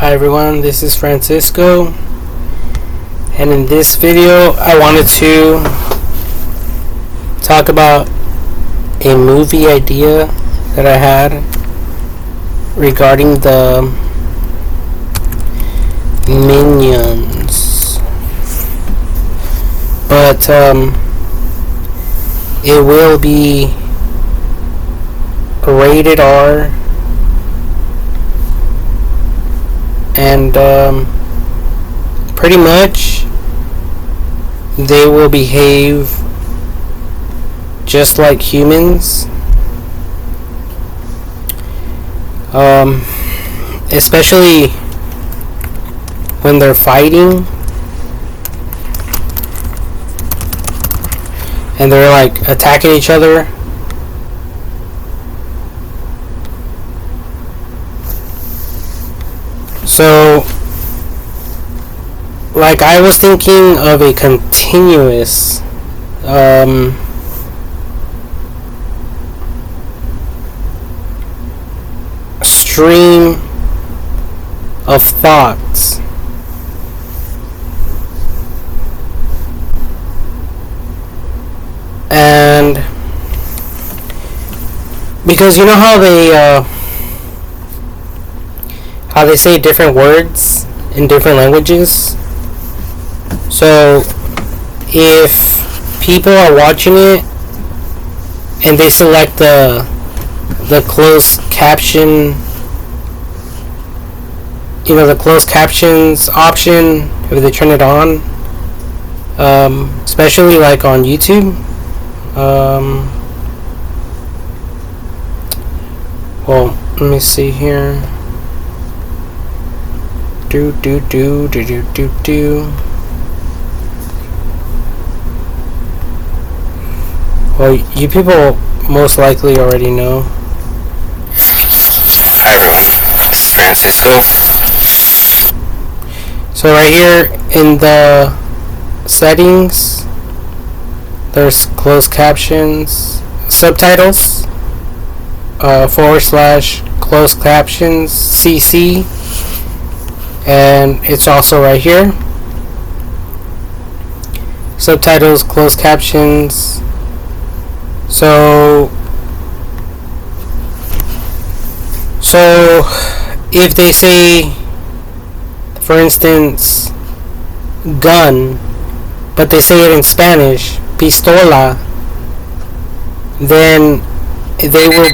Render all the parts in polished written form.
Hi everyone, this is Francisco, and in this video I wanted to talk about a movie idea that I had regarding the Minions, but it will be rated R, and pretty much they will behave just like humans, especially when they're fighting and they're like attacking each other. So, like, I was thinking of a continuous stream of thoughts. And because you know how they say different words in different languages. So if people are watching it and they select the closed caption, the closed captions option, if they turn it on, especially like on YouTube, well, let me see here. Well, you people most likely already know. Hi everyone, this is Francisco. So right here in the settings, there's closed captions, subtitles, / closed captions, CC. And it's also right here. Subtitles, closed captions. So if they say, for instance, gun, but they say it in Spanish, pistola, then they will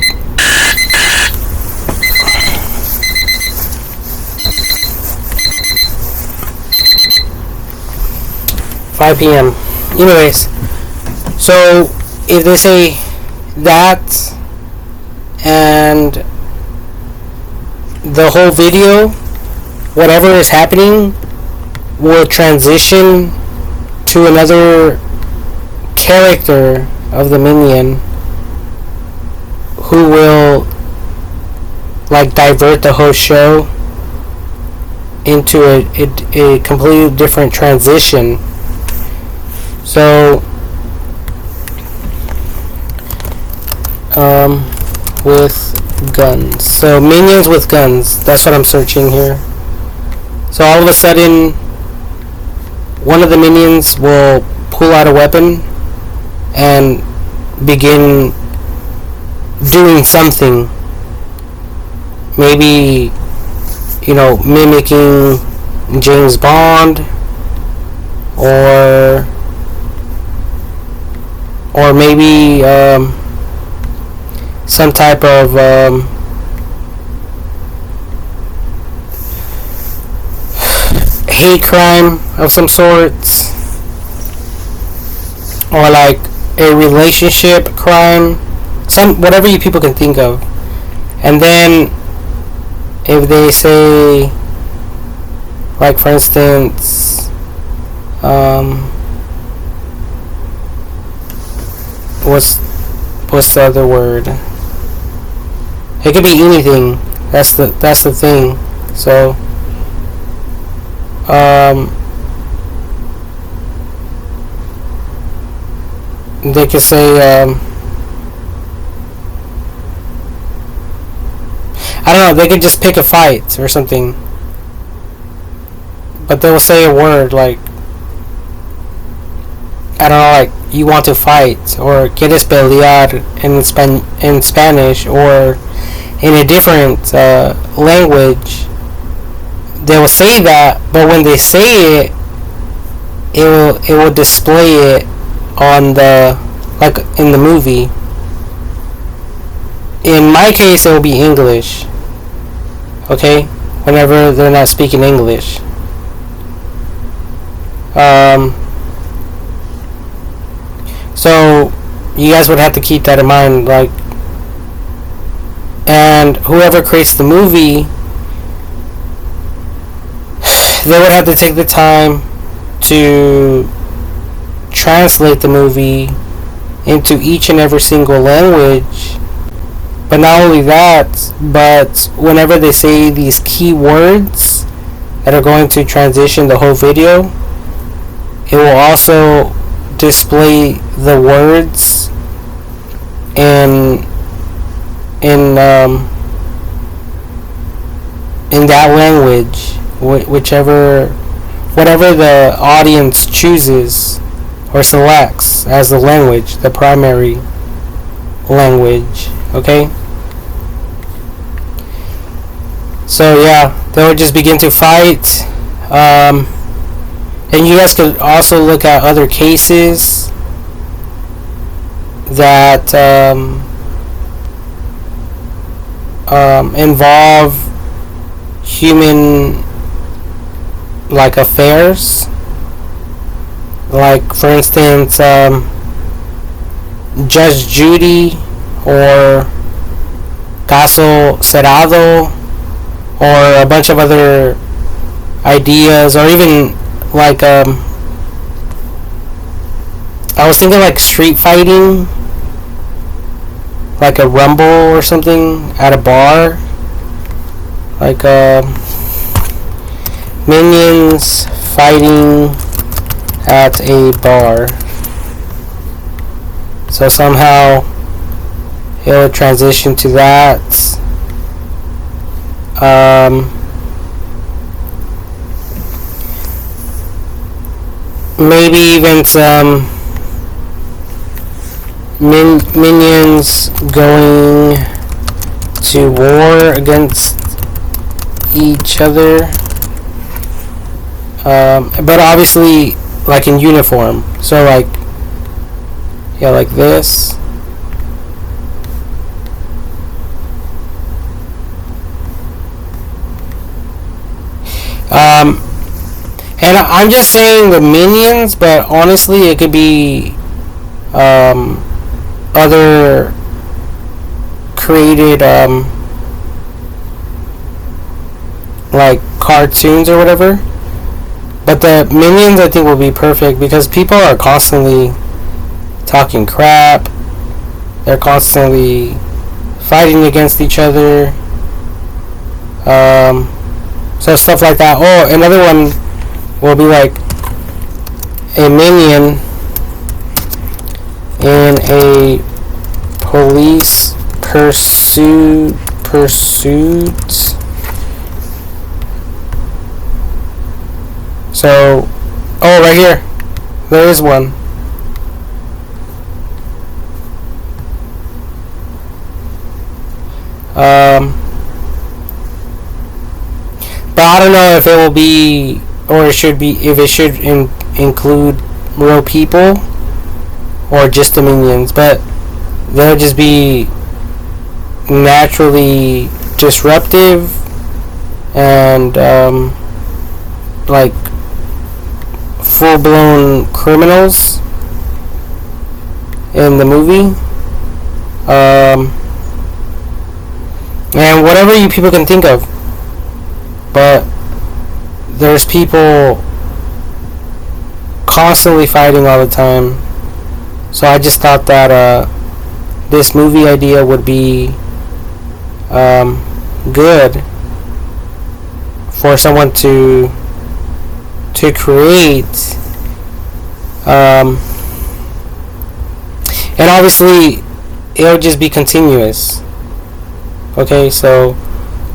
5 p.m. Anyways, so if they say that and the whole video, whatever is happening will transition to another character of the Minion who will like divert the whole show into a completely different transition. So, with guns. So, Minions with guns. That's what I'm searching here. So, all of a sudden, one of the Minions will pull out a weapon and begin doing something. Maybe, mimicking James Bond, or maybe some type of hate crime of some sorts, or like a relationship crime, whatever you people can think of. And then if they say, like, for instance, what's the other word? It could be anything. That's the thing. So they could say I don't know, they could just pick a fight or something. but they will say a word like, I don't know, like you want to fight, or quieres pelear in Spanish, or in a different language. They will say that, but when they say it, it will display it on the, like in the movie. In my case, it will be English. Okay, whenever they're not speaking English. So you guys would have to keep that in mind, like, and whoever creates the movie, they would have to take the time to translate the movie into each and every single language. But not only that, but whenever they say these key words that are going to transition the whole video, it will also display the words in that language, whatever the audience chooses or selects as the language, the primary language. Okay? So yeah, they would just begin to fight. And you guys could also look at other cases that involve human, like, affairs. Like, for instance, Judge Judy, or Caso Cerrado, or a bunch of other ideas, or even like I was thinking like street fighting, like a rumble or something at a bar, like minions fighting at a bar. So somehow it would transition to that. Maybe even some minions going to war against each other, but obviously like in uniform. So like, yeah, like this. And I'm just saying the minions, but honestly it could be other created like cartoons or whatever. But the minions I think will be perfect because people are constantly talking crap. They're constantly fighting against each other. So stuff like that. Oh, another one will be like a minion in a police pursuit. So, oh, right here, there is one. But I don't know if it will be, or it should be, if it should include real people or just the minions. But they'll just be naturally disruptive and like full-blown criminals in the movie. And whatever you people can think of. But there's people constantly fighting all the time. So I just thought that this movie idea would be good for someone to create. And obviously it'll just be continuous. Okay, so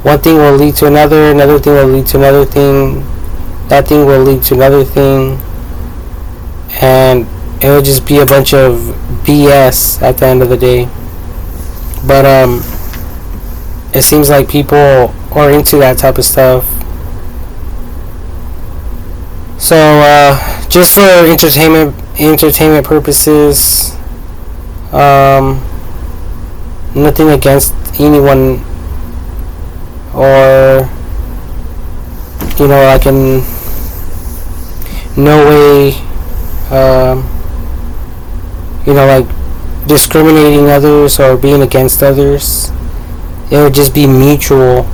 one thing will lead to another thing will lead to another thing, that thing will lead to another thing, and it will just be a bunch of BS at the end of the day. But it seems like people are into that type of stuff. So just for entertainment purposes, nothing against anyone, or like in no way like discriminating others or being against others. It would just be mutual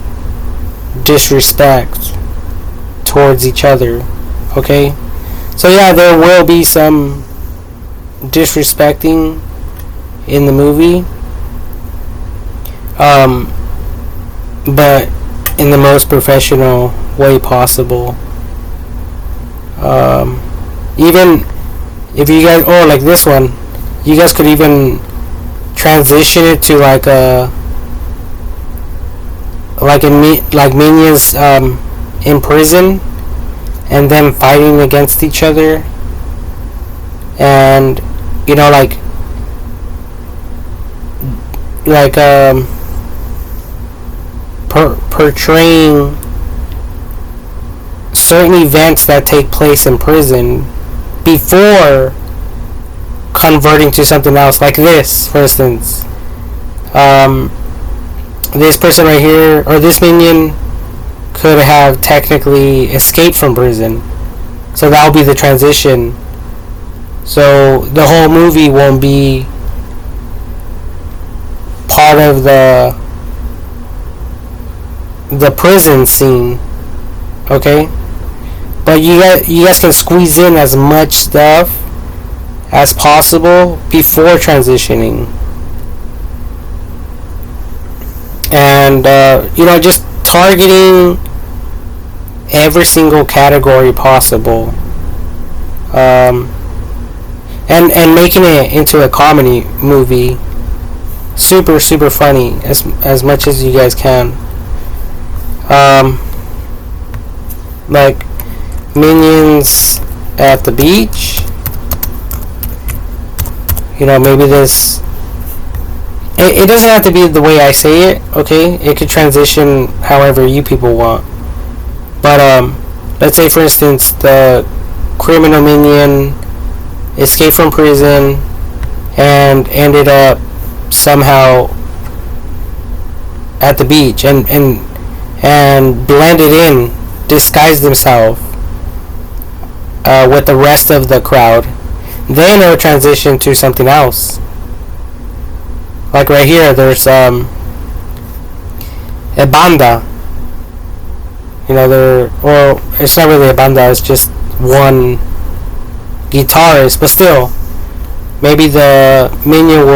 disrespect towards each other. Okay, so yeah, there will be some disrespecting in the movie, but in the most professional way possible. Even if you guys, like this one, you guys could even transition it to like minions in prison, and them fighting against each other, and portraying certain events that take place in prison before converting to something else, like this, for instance. This person right here, or this minion, could have technically escaped from prison, so that will be the transition. So the whole movie won't be part of the prison scene, okay? But you guys can squeeze in as much stuff as possible before transitioning, and just targeting every single category possible, and making it into a comedy movie, super funny as much as you guys can. Like Minions at the beach. Maybe this. It doesn't have to be the way I say it, okay? It could transition however you people want. But let's say, for instance, the criminal minion escaped from prison and ended up somehow at the beach, and blended in, disguised himself with the rest of the crowd. Then it will transition to something else. Like right here, there's a banda. Or it's not really a banda, it's just one guitarist, but still, maybe the minion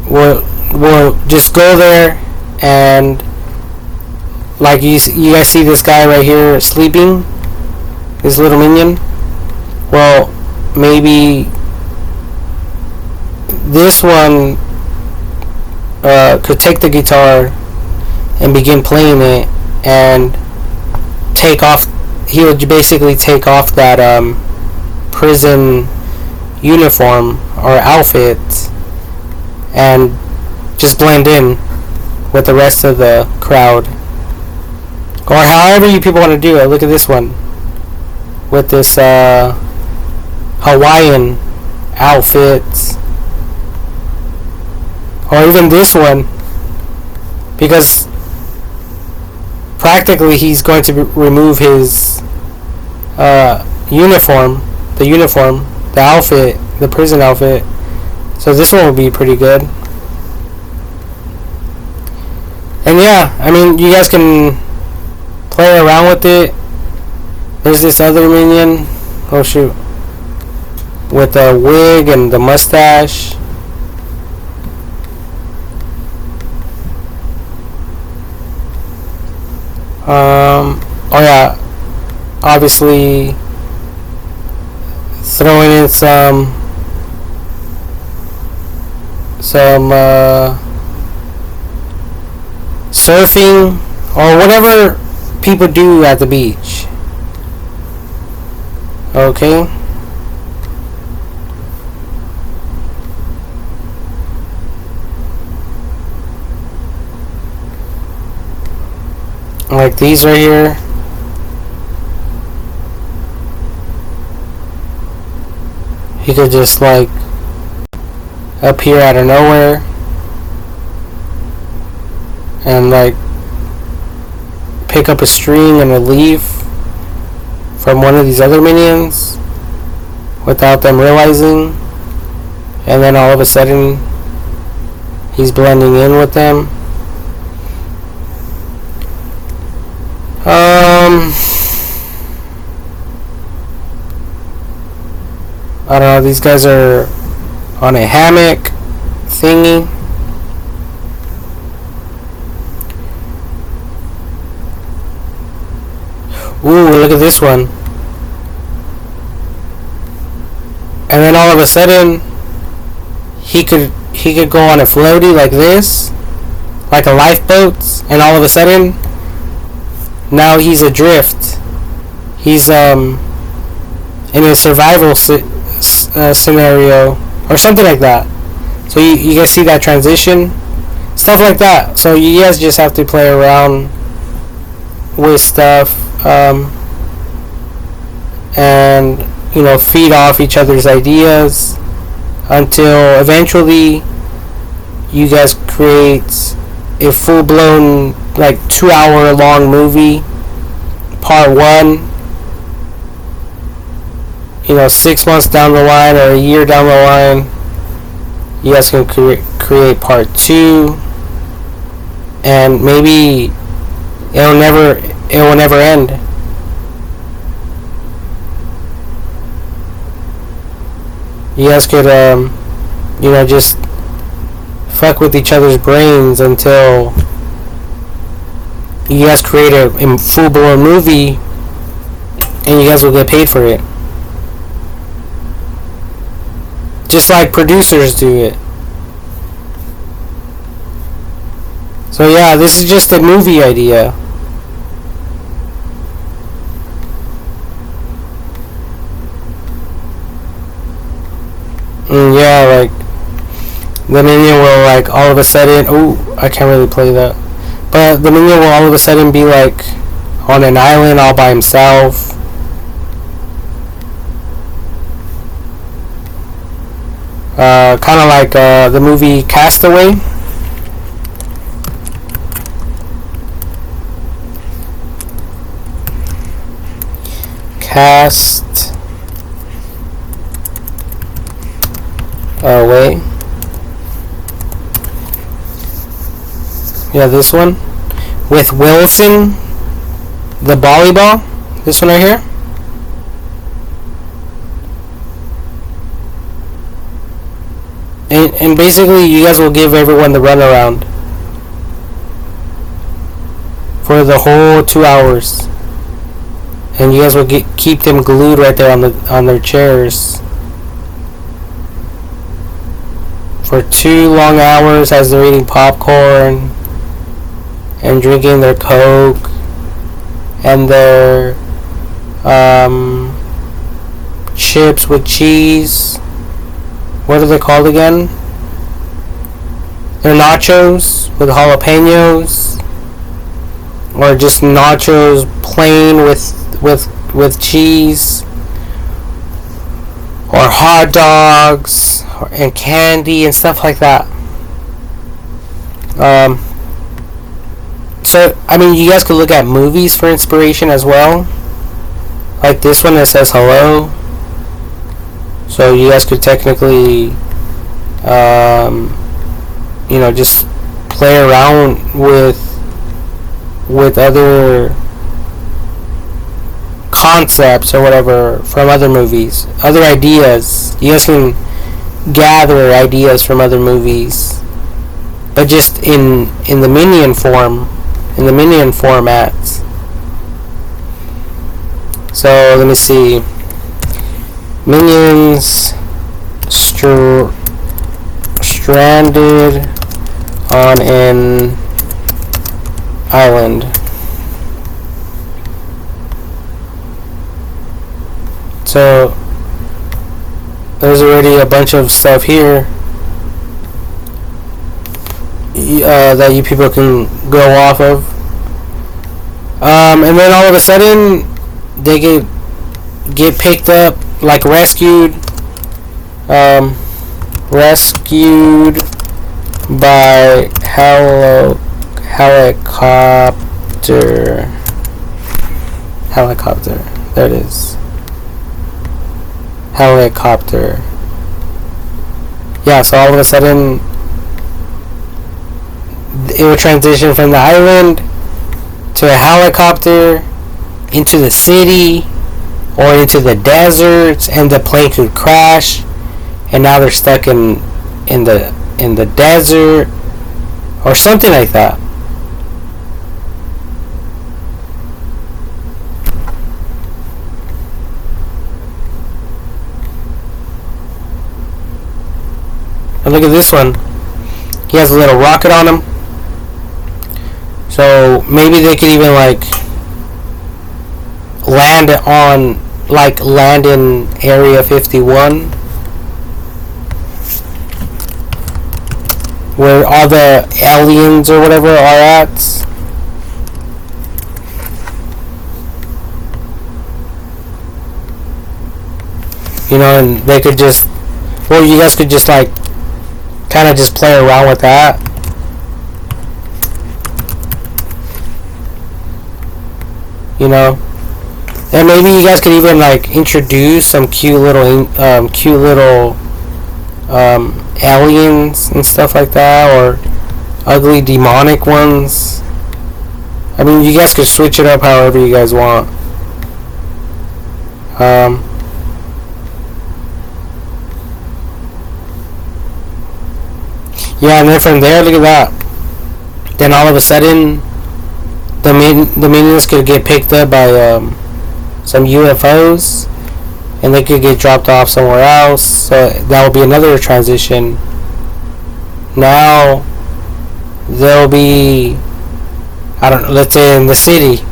will just go there, and like you guys see this guy right here sleeping, this little minion. Well, maybe this one could take the guitar and begin playing it, and take off. He would basically take off that prison uniform or outfit and just blend in with the rest of the crowd, or however you people want to do it. Look at this one with this Hawaiian outfit, or even this one, because practically he's going to remove his uniform, the outfit, the prison outfit. So this one will be pretty good. And yeah, I mean, you guys can play around with it. There's this other minion, oh shoot, with the wig and the mustache. Oh yeah, obviously throwing in some surfing or whatever people do at the beach. Okay. Like these right here. He could just like appear out of nowhere and like pick up a string and a leaf from one of these other minions without them realizing, and then all of a sudden he's blending in with them. I don't know, these guys are on a hammock thingy. Ooh, look at this one. And then all of a sudden he could go on a floaty like this, like a lifeboat, and all of a sudden now he's adrift. He's in a survival scenario or something like that. So you guys see that transition, stuff like that. So you guys just have to play around with stuff, and feed off each other's ideas until eventually you guys create a full-blown like 2-hour long movie. Part 1, 6 months down the line or a year down the line, you guys can create part 2, and maybe it will never end. You guys could just fuck with each other's brains until you guys create a full-blown movie, and you guys will get paid for it. Just like producers do it. So yeah, this is just a movie idea. Yeah, like the minion will like all of a sudden, I can't really play that, but the minion will all of a sudden be like on an island all by himself. Kind of like the movie Castaway. Away. Yeah, this one with Wilson, the volleyball. This one right here. And basically, you guys will give everyone the runaround for the whole 2 hours, and you guys will keep them glued right there on their chairs for 2 long hours as they're eating popcorn and drinking their Coke and their chips with cheese. What are they called again? They're nachos with jalapenos, or just nachos plain with cheese, or hot dogs and candy and stuff like that. So I mean, you guys could look at movies for inspiration as well, like this one that says hello. So you guys could technically just play around with other concepts or whatever from other movies, other ideas. You guys can gather ideas from other movies, but just in the minion form, in the minion formats. So let me see. Minions stranded on an island. So there's already a bunch of stuff here that you people can go off of. And then all of a sudden they get picked up, like rescued by helicopter. There it is. Helicopter. Yeah, so all of a sudden it would transition from the island to a helicopter into the city or into the desert, and the plane could crash, and now they're stuck in the desert or something like that. And look at this one. He has a little rocket on him. So maybe they could even land in Area 51, where all the aliens or whatever are at. And they could just, well, you guys could just kind of just play around with that. And maybe you guys could even introduce some cute little aliens and stuff like that, or ugly demonic ones. I mean, you guys could switch it up however you guys want. Yeah, and then from there, look at that. Then all of a sudden, the minions could get picked up by some UFOs, and they could get dropped off somewhere else. So that will be another transition. Now they'll be, let's say in the city.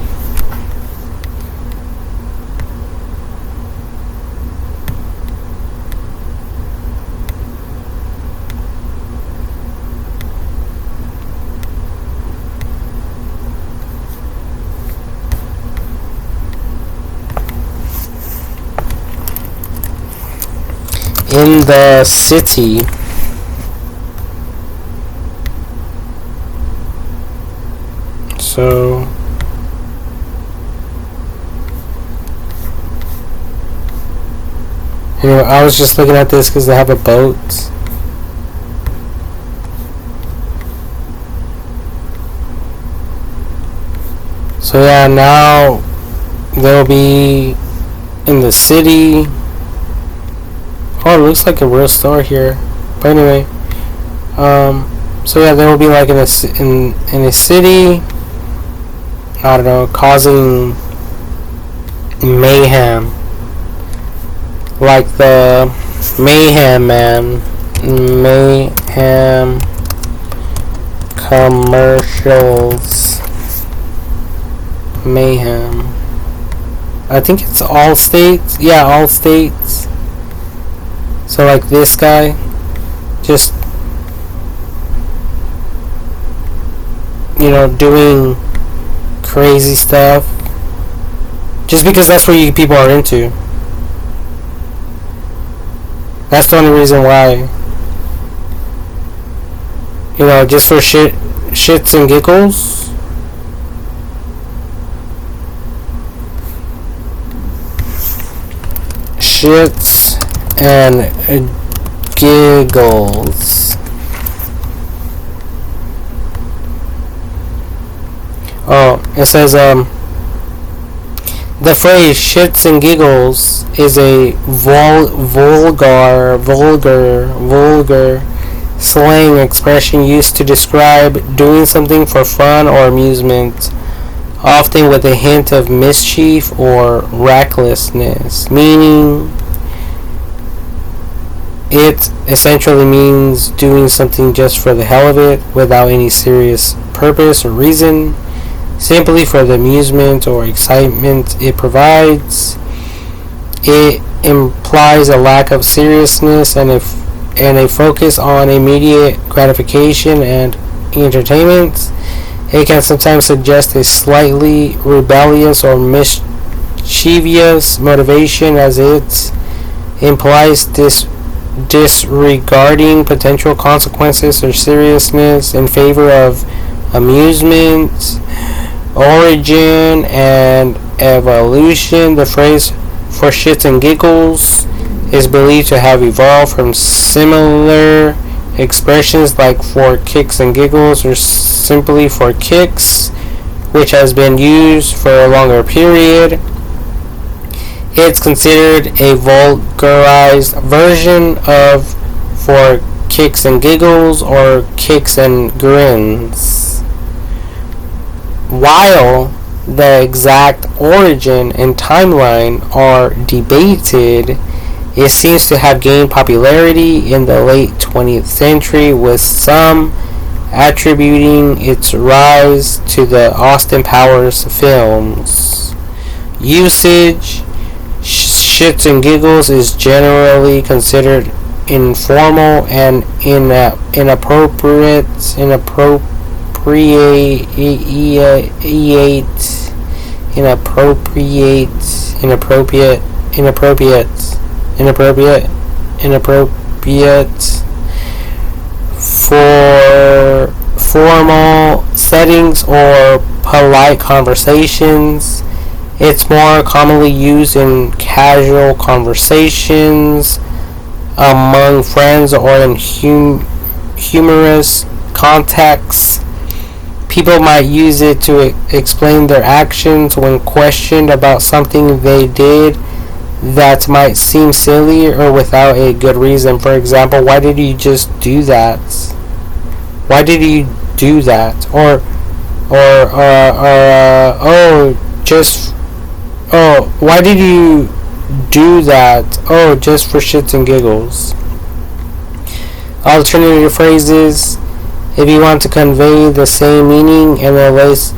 In the city. So anyway, I was just looking at this because they have a boat. So yeah, now they'll be in the city. Oh, it looks like a real store here. But anyway, so yeah, they will be in a city. I don't know, causing mayhem, like the Mayhem Man, Mayhem commercials, Mayhem. I think it's all states. Yeah, all states. So this guy, just doing crazy stuff, just because that's what you people are into. That's the only reason why. Just for shits and giggles. Shits and giggles. Oh, it says the phrase shits and giggles is a vulgar slang expression used to describe doing something for fun or amusement, often with a hint of mischief or recklessness, meaning it essentially means doing something just for the hell of it, without any serious purpose or reason, simply for the amusement or excitement it provides. It implies a lack of seriousness and a focus on immediate gratification and entertainment. It can sometimes suggest a slightly rebellious or mischievous motivation, as it implies disregarding potential consequences or seriousness in favor of amusement, origin, and evolution. The phrase "for shits and giggles" is believed to have evolved from similar expressions like "for kicks and giggles" or simply "for kicks," which has been used for a longer period. It's considered a vulgarized version of "for kicks and giggles" or "kicks and grins." While the exact origin and timeline are debated, it seems to have gained popularity in the late 20th century, with some attributing its rise to the Austin Powers films. Usage: shits and giggles is generally considered informal and inappropriate, inappropriate, for formal settings or polite conversations. It's more commonly used in casual conversations among friends or in humorous contexts. People might use it to explain their actions when questioned about something they did that might seem silly or without a good reason. For example, why did you just do that? Why did you do that? Why did you do that? Oh, just for shits and giggles. Alternative phrases: if you want to convey the same meaning in a less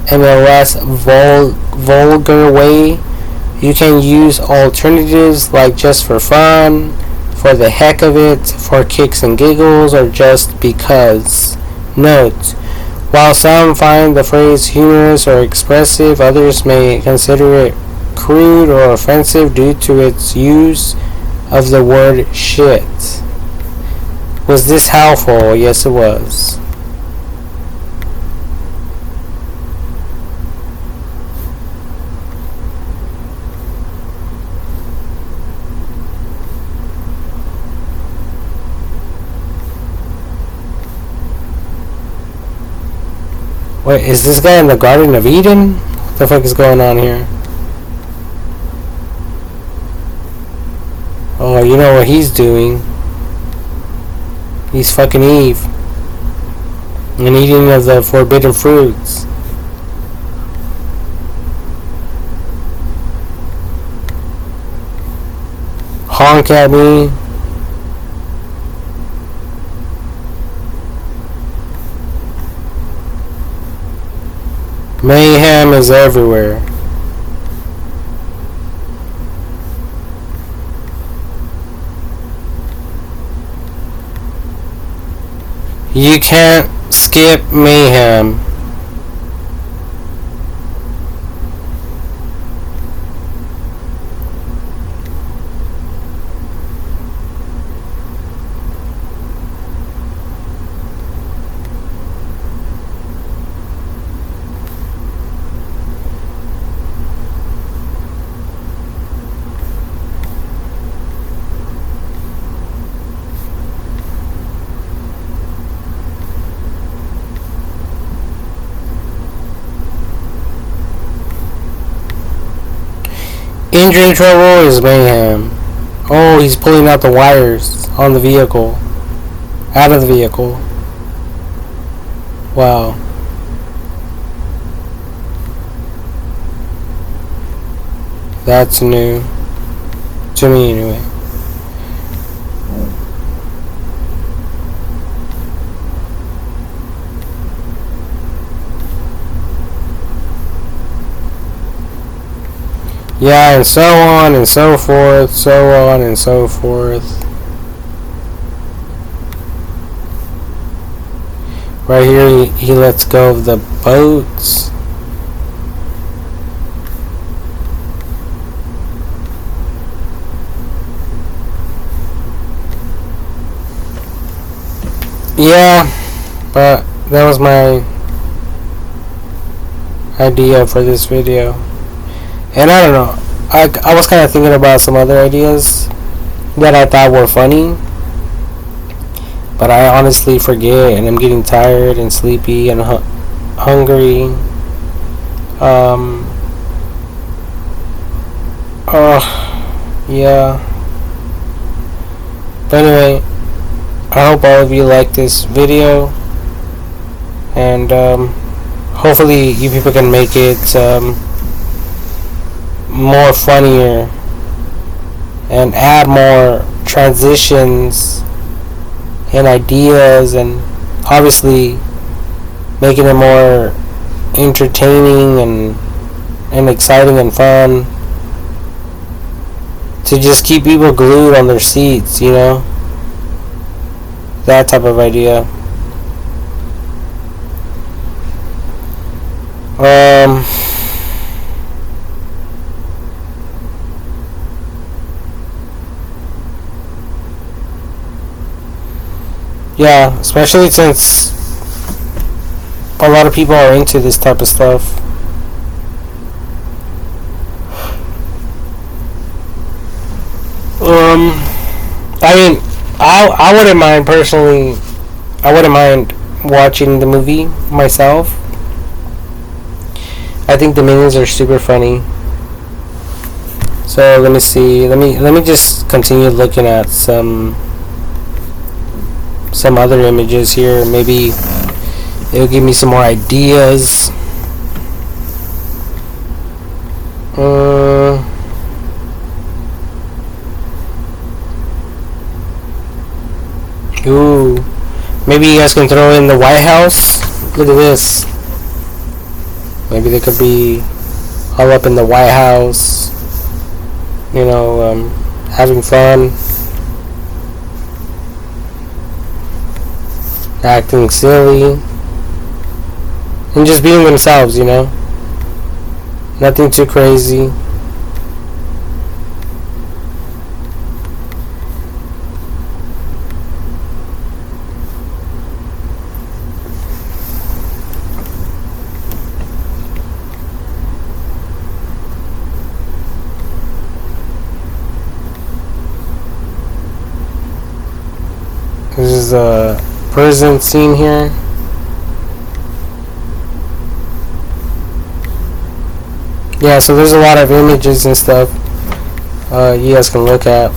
vulgar way, you can use alternatives like "just for fun," "for the heck of it," "for kicks and giggles," or "just because." Note: while some find the phrase humorous or expressive, others may consider it crude or offensive due to its use of the word shit. Was this helpful? Yes, it was. Wait, is this guy in the Garden of Eden? What the fuck is going on here? Oh, you know what he's doing. He's fucking Eve. And eating of the forbidden fruits. Honk at me. Mayhem is everywhere. You can't skip mayhem. Engine trouble is mayhem. Oh, he's pulling out the wires on the vehicle. Out of the vehicle. Wow. That's new. To me, anyway. Yeah, and so on and so forth, so on and so forth. Right here, he lets go of the boats. Yeah, but that was my idea for this video. And I don't know, I was kind of thinking about some other ideas that I thought were funny, but I honestly forget, and I'm getting tired and sleepy and hungry. Yeah. But anyway, I hope all of you like this video, and hopefully you people can make it more funnier and add more transitions and ideas, and obviously making it more entertaining and exciting and fun to just keep people glued on their seats, you know, that type of idea. Yeah, especially since a lot of people are into this type of stuff. I mean, I wouldn't mind personally. I wouldn't mind watching the movie myself. I think the minions are super funny. So let me see. Let me just continue looking at some other images here. Maybe it'll give me some more ideas. Ooh, maybe you guys can throw in the White House. Look at this. Maybe they could be all up in the White House, you know, having fun, acting silly, and just being themselves, you know. Nothing too crazy. This is a prison scene here. Yeah, so there's a lot of images and stuff you guys can look at.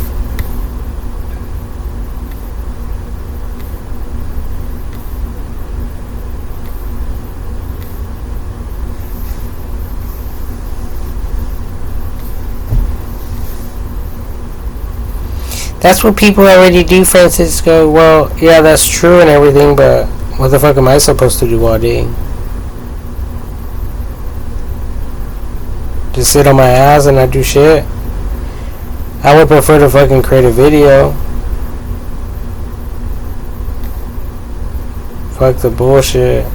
That's what people already do, Francisco. Well, yeah, that's true and everything, but what the fuck am I supposed to do all day? Just sit on my ass and not do shit? I would prefer to fucking create a video. Fuck the bullshit.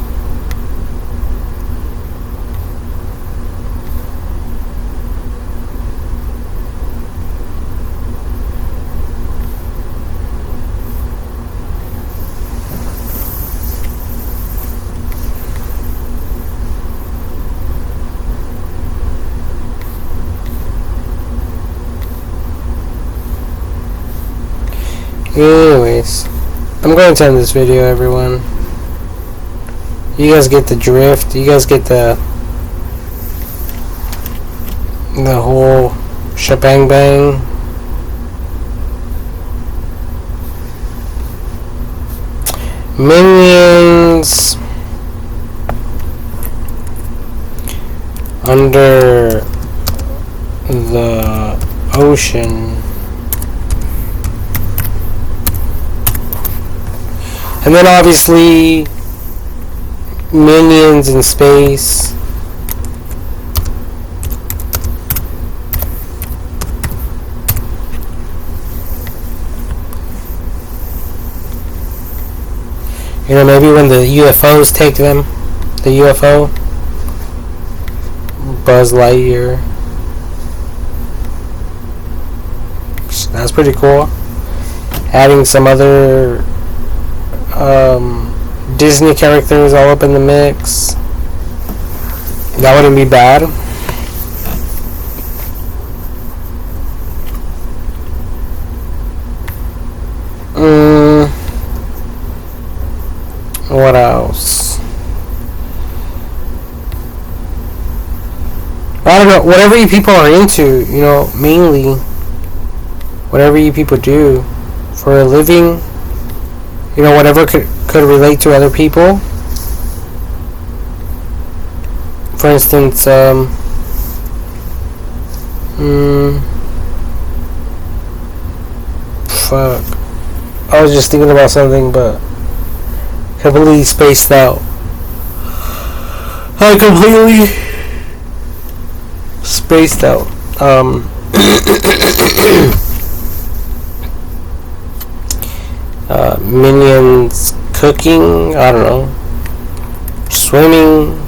Anyways, I'm going to end this video, everyone. You guys get the drift. You guys get the whole shebang bang. Minions under the ocean. And then obviously minions in space. You know, maybe when the UFOs take them, the UFO, Buzz Lightyear. That's pretty cool. Adding some other Disney characters all up in the mix. That wouldn't be bad. What else? I don't know. Whatever you people are into, you know, mainly. Whatever you people do for a living, you know, whatever could relate to other people. For instance, fuck. I was just thinking about something, but completely spaced out. I completely spaced out. Minions cooking, I don't know. Swimming.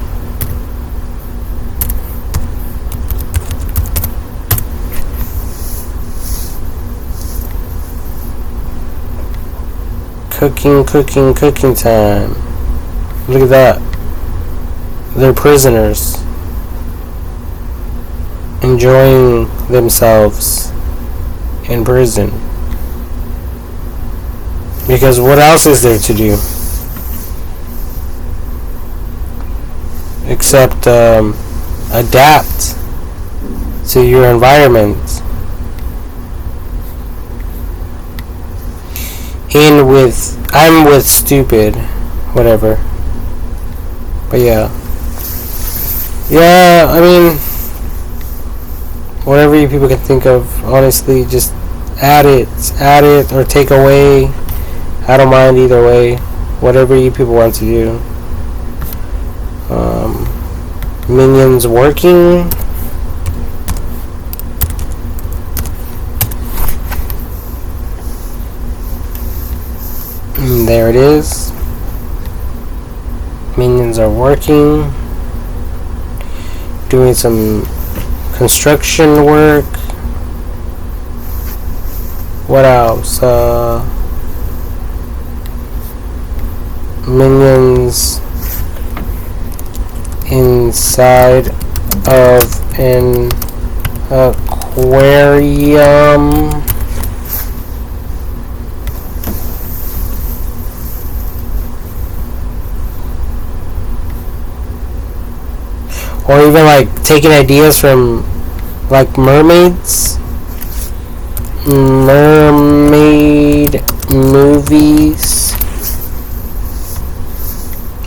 Cooking time. Look at that. They're prisoners. Enjoying themselves in prison. Because what else is there to do? Except adapt to your environment. I'm with stupid, whatever. But yeah, I mean, whatever you people can think of, honestly, just add it or take away. I don't mind either way. Whatever you people want to do. Minions working. There it is. Minions are working. Doing some construction work. What else? Minions inside of an aquarium. Or even like taking ideas from like mermaids. Mermaid movies.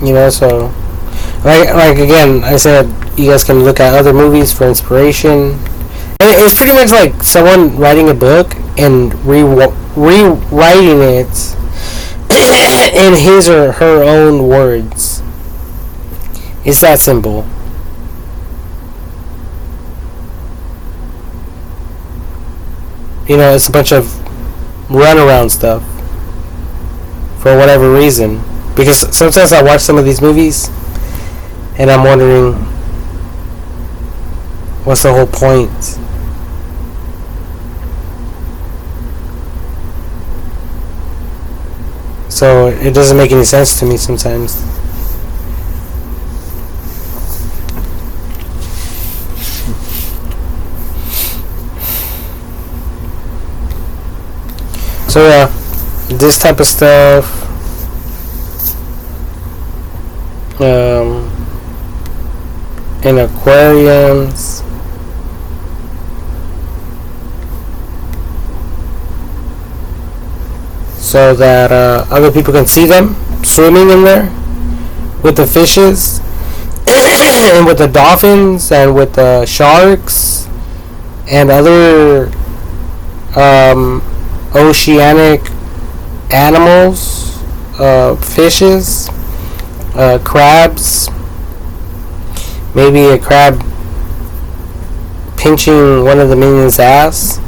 You know, so like again, I said you guys can look at other movies for inspiration. And it's pretty much like someone writing a book and rewriting it in his or her own words. It's that simple. You know, it's a bunch of runaround stuff for whatever reason. Because sometimes I watch some of these movies and I'm wondering, what's the whole point? So it doesn't make any sense to me sometimes. So yeah, this type of stuff. In aquariums. So that other people can see them swimming in there with the fishes and with the dolphins and with the sharks and other oceanic animals, fishes, crabs. Maybe a crab pinching one of the minions' ass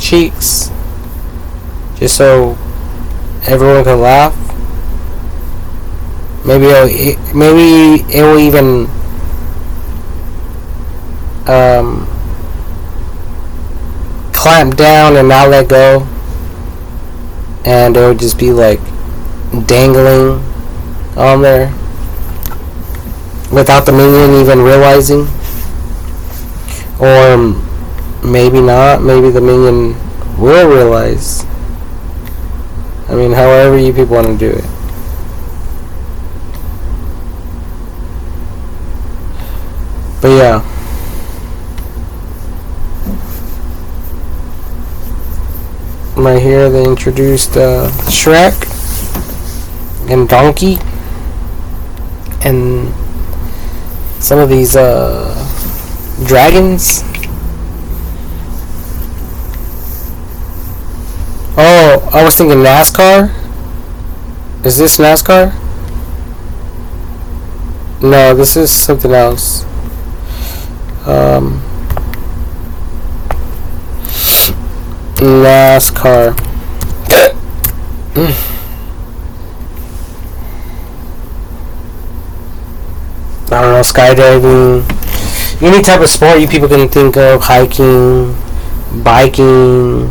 cheeks, just so everyone can laugh. Maybe it will even clamp down and not let go, and it would just be like dangling on there without the minion even realizing. Or maybe not. Maybe the minion will realize. I mean, however you people want to do it. But yeah. Right here they introduced Shrek and Donkey and some of these dragons. Oh, I was thinking NASCAR. Is this NASCAR? No, this is something else. NASCAR. I don't know, skydiving, any type of sport you people can think of, hiking, biking,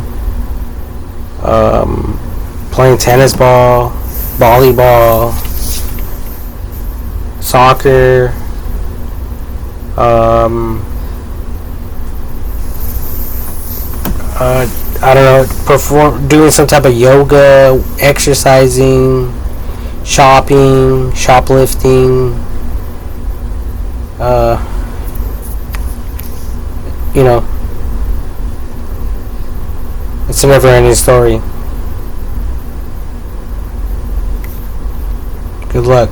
playing tennis ball, volleyball, soccer, I don't know, doing some type of yoga, exercising, shopping, shoplifting, you know, it's a never-ending story. Good luck.